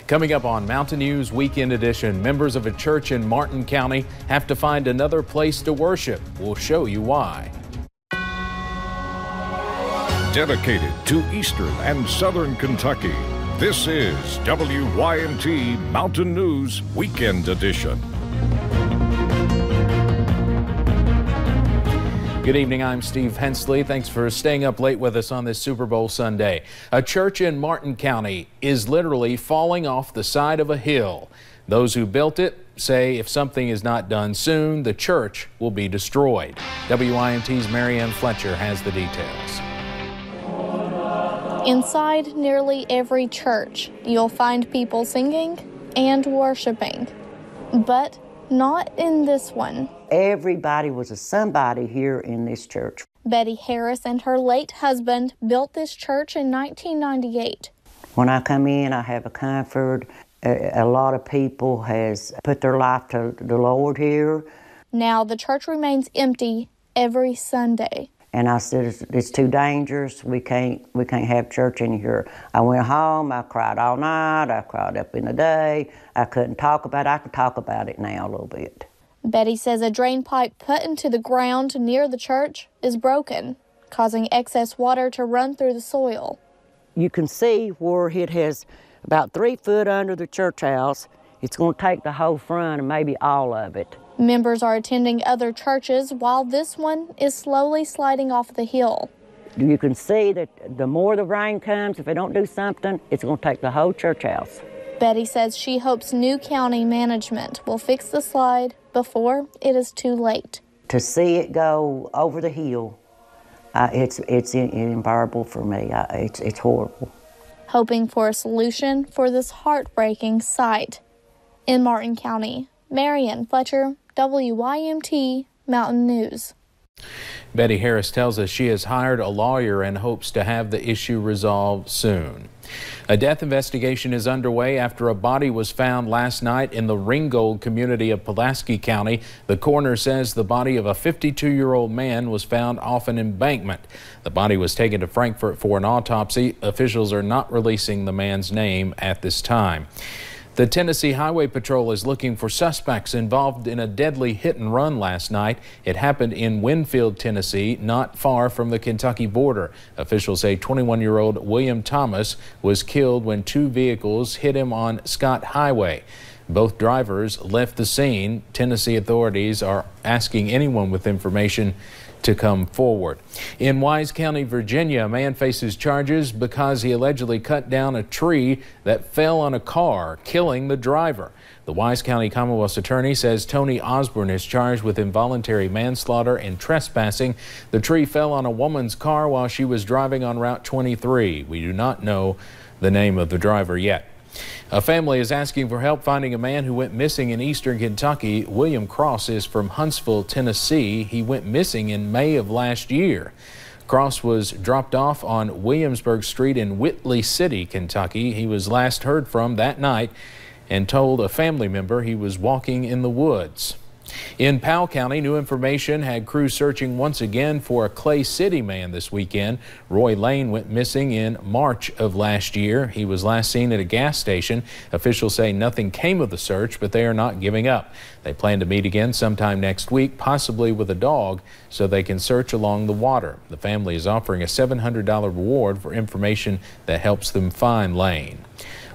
Coming up on Mountain News Weekend Edition, members of a church in Martin County have to find another place to worship. We'll show you why. Dedicated to Eastern and Southern Kentucky, this is WYMT Mountain News Weekend Edition. Good evening, I'm Steve Hensley. Thanks for staying up late with us on this Super Bowl Sunday. A church in Martin County is literally falling off the side of a hill. Those who built it say if something is not done soon, the church will be destroyed. WYMT's Marianne Fletcher has the details. Inside nearly every church, you'll find people singing and worshiping, but not in this one. Everybody was a somebody here in this church. Betty Harris and her late husband built this church in 1998. When I come in, I have a comfort. A lot of people has put their life to the Lord here. Now the church remains empty every Sunday. And I said, it's too dangerous. We can't have church in here. I went home. I cried all night. I cried up in the day. I couldn't talk about it. I can talk about it now a little bit. Betty says a drain pipe put into the ground near the church is broken, causing excess water to run through the soil. You can see where it has about 3 foot under the church house. It's going to take the whole front and maybe all of it. Members are attending other churches while this one is slowly sliding off the hill. You can see that the more the rain comes, if they don't do something, it's going to take the whole church house. Betty says she hopes new county management will fix the slide before it is too late. To see it go over the hill, it's unbearable for me. It's horrible. Hoping for a solution for this heartbreaking sight. In Martin County, Marianne Fletcher, WYMT Mountain News. Betty Harris tells us she has hired a lawyer and hopes to have the issue resolved soon. A death investigation is underway after a body was found last night in the Ringgold community of Pulaski County. The coroner says the body of a 52-year-old man was found off an embankment. The body was taken to Frankfort for an autopsy. Officials are not releasing the man's name at this time. The Tennessee Highway Patrol is looking for suspects involved in a deadly hit-and-run last night. It happened in Winfield, Tennessee, not far from the Kentucky border. Officials say 21-year-old William Thomas was killed when 2 vehicles hit him on Scott Highway. Both drivers left the scene. Tennessee authorities are asking anyone with information to come forward. In Wise County, Virginia, a man faces charges because he allegedly cut down a tree that fell on a car, killing the driver. The Wise County Commonwealth's attorney says Tony Osborne is charged with involuntary manslaughter and trespassing. The tree fell on a woman's car while she was driving on Route 23. We do not know the name of the driver yet. A family is asking for help finding a man who went missing in eastern Kentucky. William Cross is from Huntsville, Tennessee. He went missing in May of last year. Cross was dropped off on Williamsburg Street in Whitley City, Kentucky. He was last heard from that night and told a family member he was walking in the woods. In Powell County, new information had crews searching once again for a Clay City man this weekend. Roy Lane went missing in March of last year. He was last seen at a gas station. Officials say nothing came of the search, but they are not giving up. They plan to meet again sometime next week, possibly with a dog, so they can search along the water. The family is offering a $700 reward for information that helps them find Lane.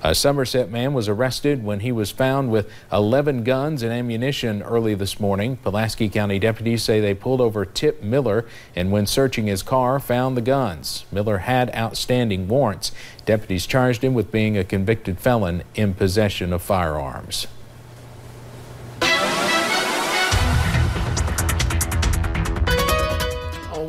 A Somerset man was arrested when he was found with 11 guns and ammunition early this morning. Pulaski County deputies say they pulled over Tip Miller and when searching his car found the guns. Miller had outstanding warrants. Deputies charged him with being a convicted felon in possession of firearms.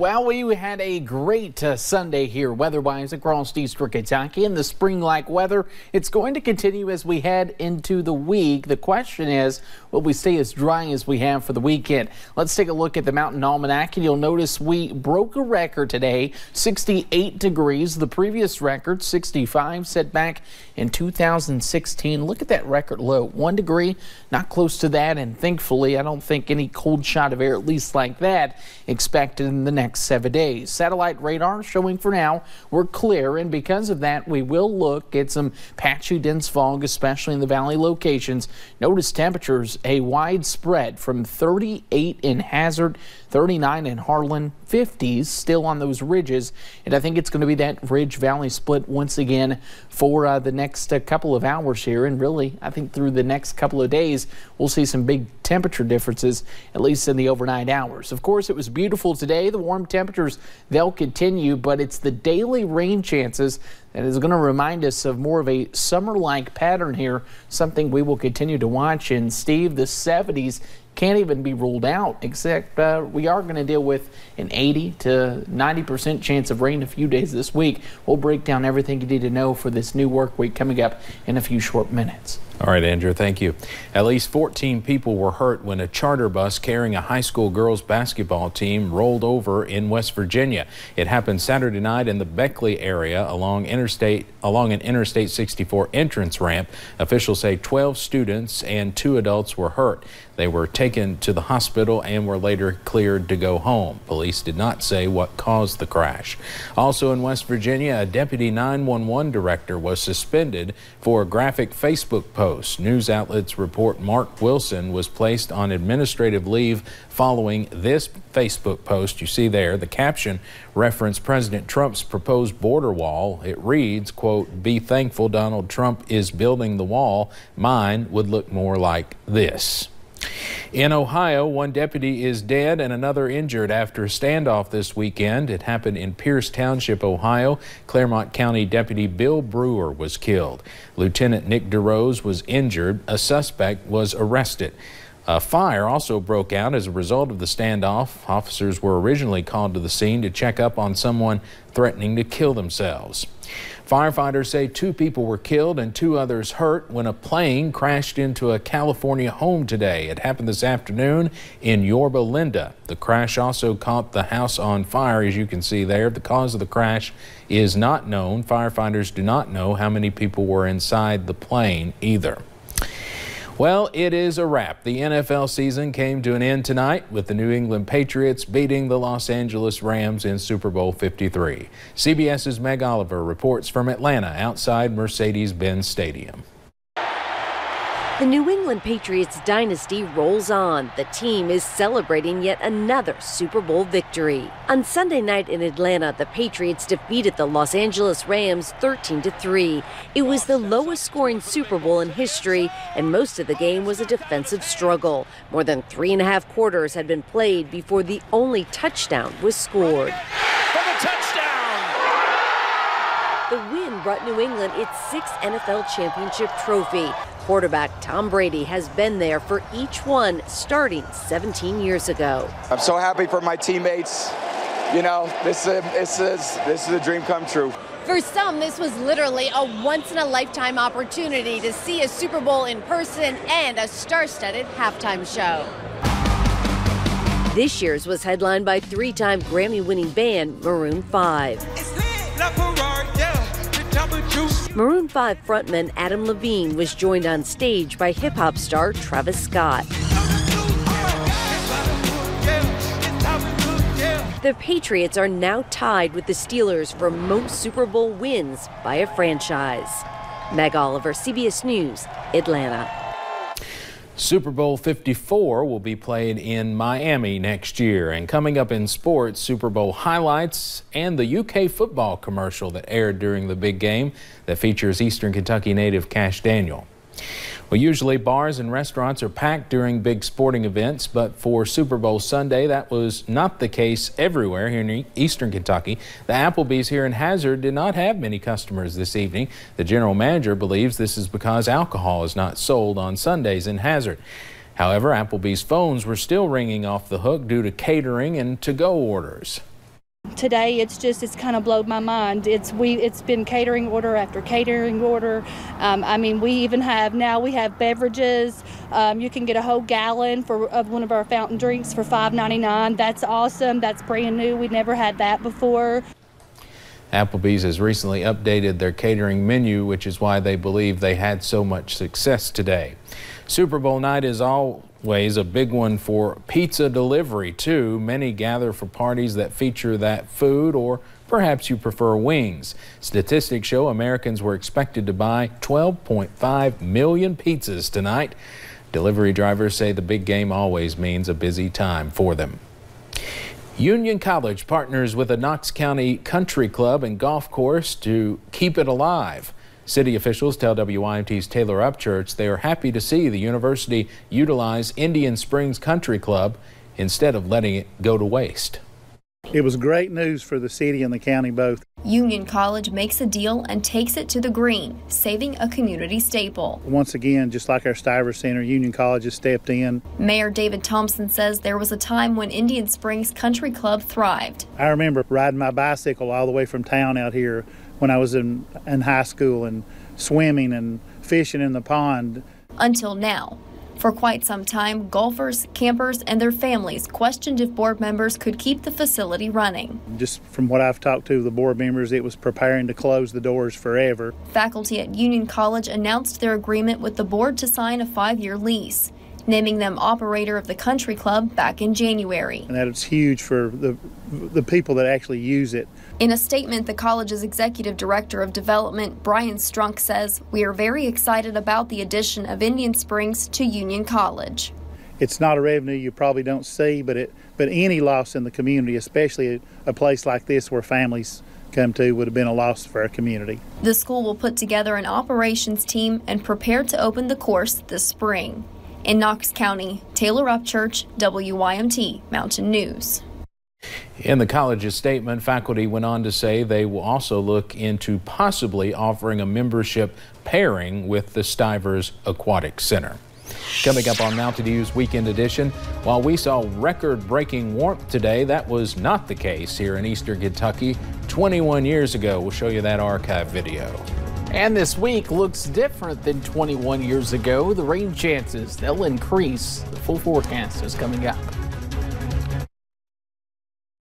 Well, we had a great Sunday here weather-wise across eastern Kentucky, and the spring-like weather, it's going to continue as we head into the week. The question is, will we stay as dry as we have for the weekend? Let's take a look at the Mountain Almanac, and you'll notice we broke a record today, 68 degrees. The previous record, 65, set back in 2016. Look at that record low, 1 degree, not close to that, and thankfully, I don't think any cold shot of air, at least like that, expected in the next next 7 days. Satellite radar showing for now we're clear, and because of that, we will look at some patchy dense fog, especially in the valley locations. Notice temperatures a wide spread from 38 in Hazard, 39 in Harlan, 50s still on those ridges, and I think it's going to be that ridge valley split once again for the next couple of hours here, and really I think through the next couple of days we'll see some big temperature differences, at least in the overnight hours. Of course, it was beautiful today. The warm temperatures, they'll continue, but it's the daily rain chances that is going to remind us of more of a summer-like pattern here, something we will continue to watch. And Steve, the 70s can't even be ruled out, except we are going to deal with an 80 to 90% chance of rain a few days this week. We'll break down everything you need to know for this new work week coming up in a few short minutes. All right, Andrew, thank you. At least 14 people were hurt when a charter bus carrying a high school girls basketball team rolled over in West Virginia. It happened Saturday night in the Beckley area along an Interstate 64 entrance ramp. Officials say 12 students and 2 adults were hurt. They were taken to the hospital and were later cleared to go home. Police did not say what caused the crash. Also in West Virginia, a deputy 911 director was suspended for a graphic Facebook post. News outlets report Mark Wilson was placed on administrative leave following this Facebook post. You see there, the caption referenced President Trump's proposed border wall. It reads, quote, "Be thankful Donald Trump is building the wall. Mine would look more like this." In Ohio, one deputy is dead and another injured after a standoff this weekend. It happened in Pierce Township, Ohio. Claremont County Deputy Bill Brewer was killed. Lieutenant Nick DeRose was injured. A suspect was arrested. A fire also broke out as a result of the standoff. Officers were originally called to the scene to check up on someone threatening to kill themselves. Firefighters say 2 people were killed and 2 others hurt when a plane crashed into a California home today. It happened this afternoon in Yorba Linda. The crash also caught the house on fire, as you can see there. The cause of the crash is not known. Firefighters do not know how many people were inside the plane either. Well, it is a wrap. The NFL season came to an end tonight with the New England Patriots beating the Los Angeles Rams in Super Bowl 53. CBS's Meg Oliver reports from Atlanta outside Mercedes-Benz Stadium. The New England Patriots dynasty rolls on. The team is celebrating yet another Super Bowl victory. On Sunday night in Atlanta, the Patriots defeated the Los Angeles Rams 13-3. It was the lowest scoring Super Bowl in history, and most of the game was a defensive struggle. More than 3.5 quarters had been played before the only touchdown was scored. For the touchdown! The win brought New England its 6th NFL championship trophy. Quarterback Tom Brady has been there for each one, starting 17 years ago. I'm so happy for my teammates. You know, this is a dream come true. For some, this was literally a once-in-a-lifetime opportunity to see a Super Bowl in person and a star-studded halftime show. This year's was headlined by 3-time Grammy-winning band Maroon 5. Maroon 5 frontman Adam Levine was joined on stage by hip-hop star Travis Scott. The Patriots are now tied with the Steelers for most Super Bowl wins by a franchise. Meg Oliver, CBS News, Atlanta. Super Bowl 54 will be played in Miami next year. And coming up in sports, Super Bowl highlights and the UK football commercial that aired during the big game that features Eastern Kentucky native Cash Daniel. Well, usually bars and restaurants are packed during big sporting events, but for Super Bowl Sunday, that was not the case everywhere here in Eastern Kentucky. The Applebee's here in Hazard did not have many customers this evening. The general manager believes this is because alcohol is not sold on Sundays in Hazard. However, Applebee's phones were still ringing off the hook due to catering and to-go orders. Today, it's kind of blowed my mind. It's been catering order after catering order. I mean, we have beverages. You can get a whole gallon of one of our fountain drinks for $5.99. That's awesome. That's brand new. We never had that before. Applebee's has recently updated their catering menu, which is why they believe they had so much success today. Super Bowl night is always a big one for pizza delivery, too. Many gather for parties that feature that food, or perhaps you prefer wings. Statistics show Americans were expected to buy 12.5 million pizzas tonight. Delivery drivers say the big game always means a busy time for them. Union College partners with a Knox County country club and golf course to keep it alive. City officials tell WYMT's Taylor Upchurch they are happy to see the university utilize Indian Springs Country Club instead of letting it go to waste. It was great news for the city and the county both. Union College makes a deal and takes it to the green, saving a community staple. Once again, just like our Stivers Center, Union College has stepped in. Mayor David Thompson says there was a time when Indian Springs Country Club thrived. I remember riding my bicycle all the way from town out here when I was in high school, and swimming and fishing in the pond. Until now. For quite some time, golfers, campers, and their families questioned if board members could keep the facility running. Just from what I've talked to the board members, it was preparing to close the doors forever. Faculty at Union College announced their agreement with the board to sign a 5-year lease, naming them operator of the country club back in January. And that's huge for the people that actually use it. In a statement, the college's executive director of development, Brian Strunk, says, "We are very excited about the addition of Indian Springs to Union College." It's not a revenue you probably don't see, but any loss in the community, especially a place like this where families come to, would have been a loss for our community. The school will put together an operations team and prepare to open the course this spring. In Knox County, Taylor Upchurch, WYMT Mountain News. In the college's statement, faculty went on to say they will also look into possibly offering a membership pairing with the Stivers Aquatic Center. Coming up on Mountain News Weekend Edition, while we saw record-breaking warmth today, that was not the case here in eastern Kentucky 21 years ago. We'll show you that archive video. And this week looks different than 21 years ago. The rain chances, they'll increase. The full forecast is coming up.